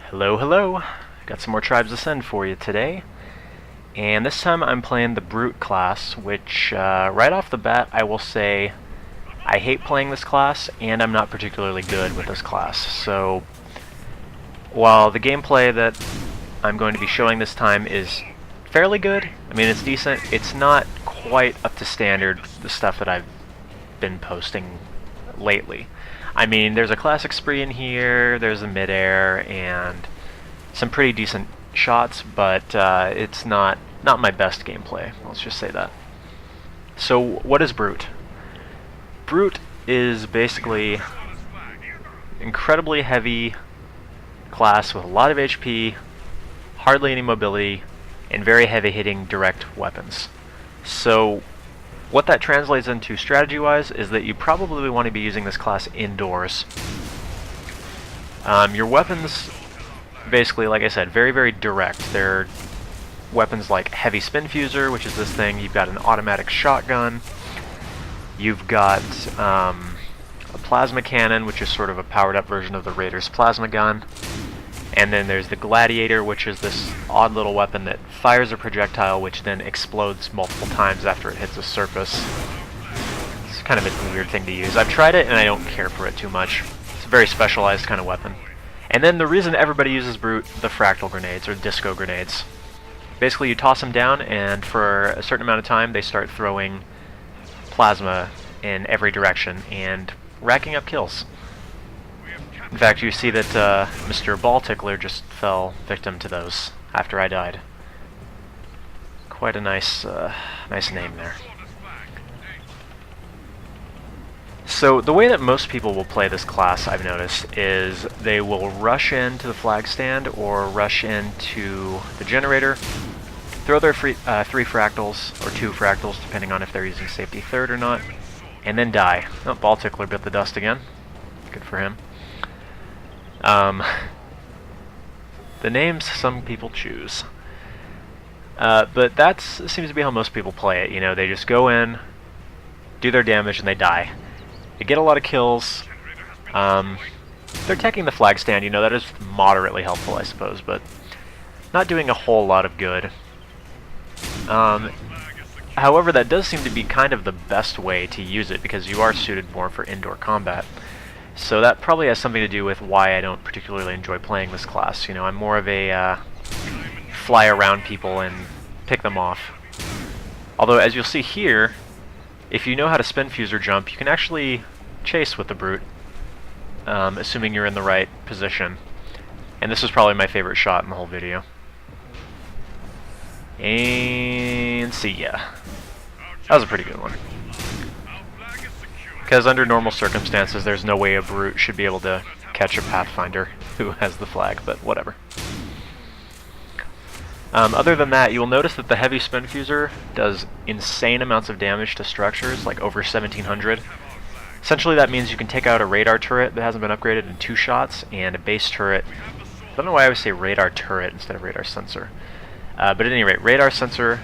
Hello, hello! Got some more Tribes Ascend for you today. And this time I'm playing the Brute class, which, right off the bat, I will say I hate playing this class, and I'm not particularly good with this class. So, while the gameplay that I'm going to be showing this time is fairly good, I mean, it's decent, it's not quite up to standard, the stuff that I've been posting lately. I mean, there's a classic spree in here, there's a mid-air, and some pretty decent shots, but it's not my best gameplay, let's just say that. So, what is Brute? Brute is basically incredibly heavy class with a lot of HP, hardly any mobility, and very heavy-hitting direct weapons. So, what that translates into strategy-wise is that you probably want to be using this class indoors. Your weapons, basically, like I said, very, very direct. They're weapons like Heavy Spin Fuser, which is this thing. You've got an automatic shotgun. You've got a plasma cannon, which is sort of a powered-up version of the Raider's plasma gun. And then there's the Gladiator, which is this odd little weapon that fires a projectile which then explodes multiple times after it hits a surface. It's kind of a weird thing to use. I've tried it and I don't care for it too much. It's a very specialized kind of weapon. And then the reason everybody uses Brute, the fractal grenades, or disco grenades. Basically you toss them down and for a certain amount of time they start throwing plasma in every direction and racking up kills. In fact, you see that Mr. Ball Tickler just fell victim to those after I died. Quite a nice name there. So the way that most people will play this class, I've noticed, is they will rush into the flag stand or rush into the generator, throw their 3 fractals, or 2 fractals, depending on if they're using safety third or not, and then die. Oh, Ball Tickler bit the dust again. Good for him. The names some people choose. But that seems to be how most people play it. You know, they just go in, do their damage, and they die. They get a lot of kills. They're taking the flag stand, you know, that is moderately helpful, I suppose, but not doing a whole lot of good. However, that does seem to be kind of the best way to use it, because you are suited more for indoor combat. So that probably has something to do with why I don't particularly enjoy playing this class. You know, I'm more of a fly around people and pick them off. Although, as you'll see here, if you know how to spin fuser jump, you can actually chase with the Brute, assuming you're in the right position. And this is probably my favorite shot in the whole video. And see ya. That was a pretty good one. Because under normal circumstances, there's no way a Brute should be able to catch a Pathfinder who has the flag, but whatever. Other than that, you will notice that the Heavy Spin Fuser does insane amounts of damage to structures, like over 1700. Essentially that means you can take out a radar turret that hasn't been upgraded in 2 shots, and a base turret. I don't know why I always say radar turret instead of radar sensor. But at any rate, radar sensor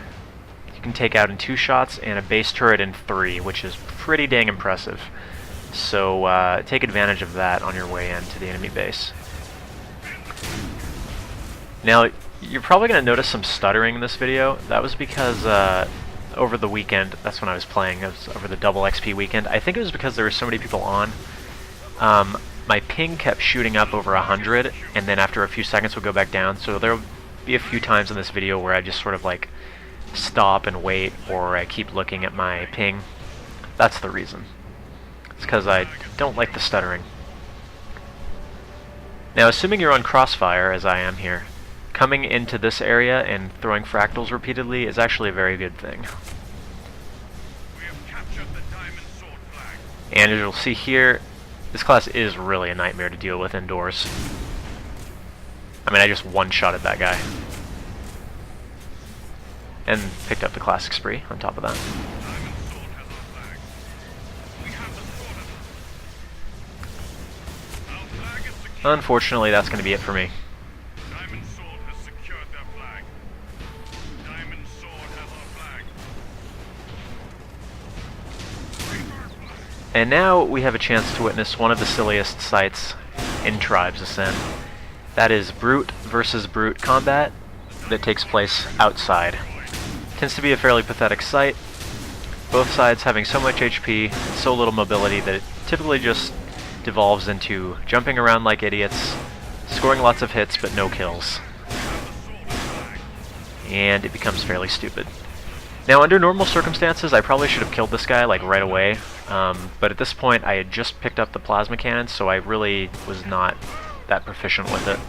you can take out in 2 shots, and a base turret in 3, which is pretty dang impressive. So take advantage of that on your way into the enemy base. Now, you're probably going to notice some stuttering in this video. That was because over the weekend, that's when I was playing, it was over the double XP weekend. I think it was because there were so many people on. My ping kept shooting up over 100, and then after a few seconds would go back down, so there will be a few times in this video where I just sort of like stop and wait, or I keep looking at my ping. That's the reason. It's because I don't like the stuttering. Now, assuming you're on crossfire, as I am here, coming into this area and throwing fractals repeatedly is actually a very good thing. And as you'll see here, this class is really a nightmare to deal with indoors. I mean, I just one-shotted that guy. And picked up the classic spree on top of that. Unfortunately, that's going to be it for me. And now we have a chance to witness one of the silliest sights in Tribes Ascend. That is brute versus brute combat that takes place outside. Tends to be a fairly pathetic sight. Both sides having so much HP and so little mobility that it typically just devolves into jumping around like idiots, scoring lots of hits but no kills. And it becomes fairly stupid. Now, under normal circumstances, I probably should have killed this guy like right away, but at this point I had just picked up the plasma cannon, so I really was not that proficient with it.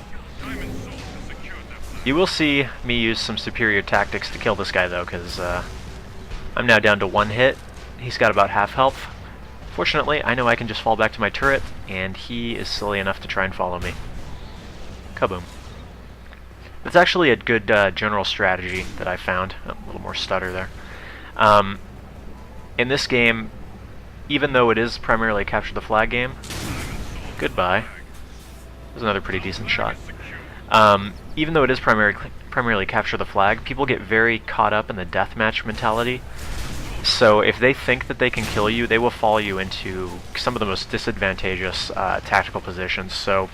You will see me use some superior tactics to kill this guy though, because I'm now down to 1 hit. He's got about half health. Fortunately, I know I can just fall back to my turret, and he is silly enough to try and follow me. Kaboom. That's actually a good general strategy that I found. Oh, a little more stutter there. In this game, even though it is primarily a capture the flag game, goodbye. That was another pretty decent shot. Even though it is primarily capture the flag, people get very caught up in the deathmatch mentality. So if they think that they can kill you, they will follow you into some of the most disadvantageous tactical positions. So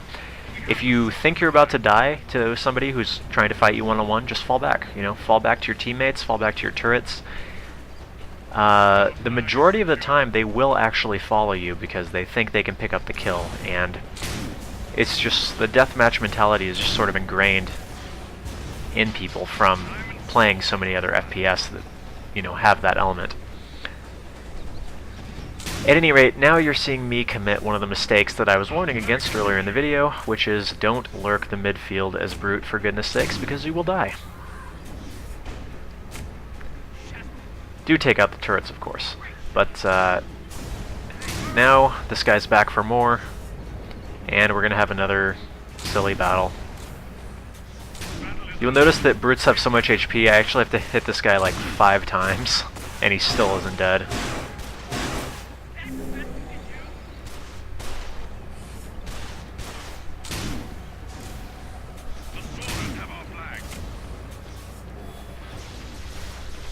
if you think you're about to die to somebody who's trying to fight you one-on-one, just fall back. You know, fall back to your teammates, fall back to your turrets. The majority of the time, they will actually follow you because they think they can pick up the kill, and it's just the deathmatch mentality is just sort of ingrained in people from playing so many other FPS that, you know, have that element. At any rate, now you're seeing me commit one of the mistakes that I was warning against earlier in the video, which is don't lurk the midfield as brute for goodness sakes, because you will die. Do take out the turrets, of course, but now this guy's back for more, and we're gonna have another silly battle. You'll notice that brutes have so much HP, I actually have to hit this guy like 5 times, and he still isn't dead.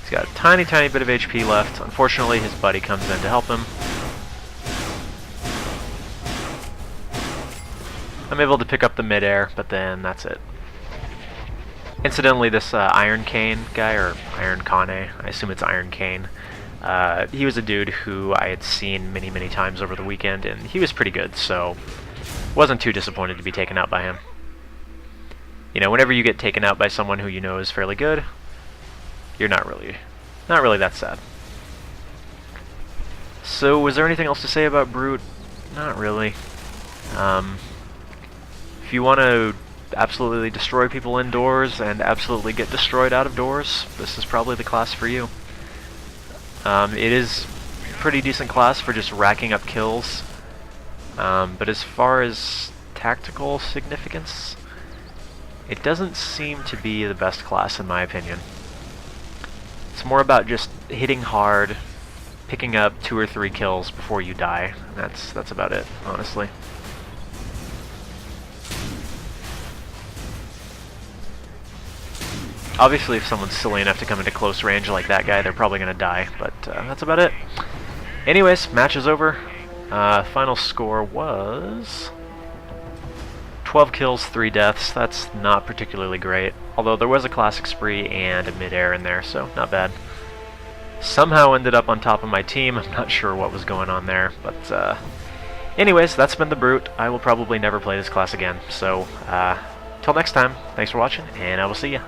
He's got a tiny bit of HP left. Unfortunately, his buddy comes in to help him. I'm able to pick up the midair, but then that's it. Incidentally, this Iron Cane guy, or Iron Kane, I assume it's Iron Cane, he was a dude who I had seen many times over the weekend, and he was pretty good, so wasn't too disappointed to be taken out by him. You know, whenever you get taken out by someone who you know is fairly good, you're not really that sad. So, was there anything else to say about Brute? Not really. If you want to absolutely destroy people indoors and absolutely get destroyed out of doors, this is probably the class for you. It is a pretty decent class for just racking up kills, but as far as tactical significance, it doesn't seem to be the best class in my opinion. It's more about just hitting hard, picking up 2 or 3 kills before you die. That's about it, honestly. Obviously, if someone's silly enough to come into close range like that guy, they're probably going to die, but that's about it. Anyways, match is over. Final score was 12 kills, 3 deaths. That's not particularly great, although there was a classic spree and a mid-air in there, so not bad. Somehow ended up on top of my team. I'm not sure what was going on there, but anyways, that's been the Brute. I will probably never play this class again, so till next time, thanks for watching, and I will see ya.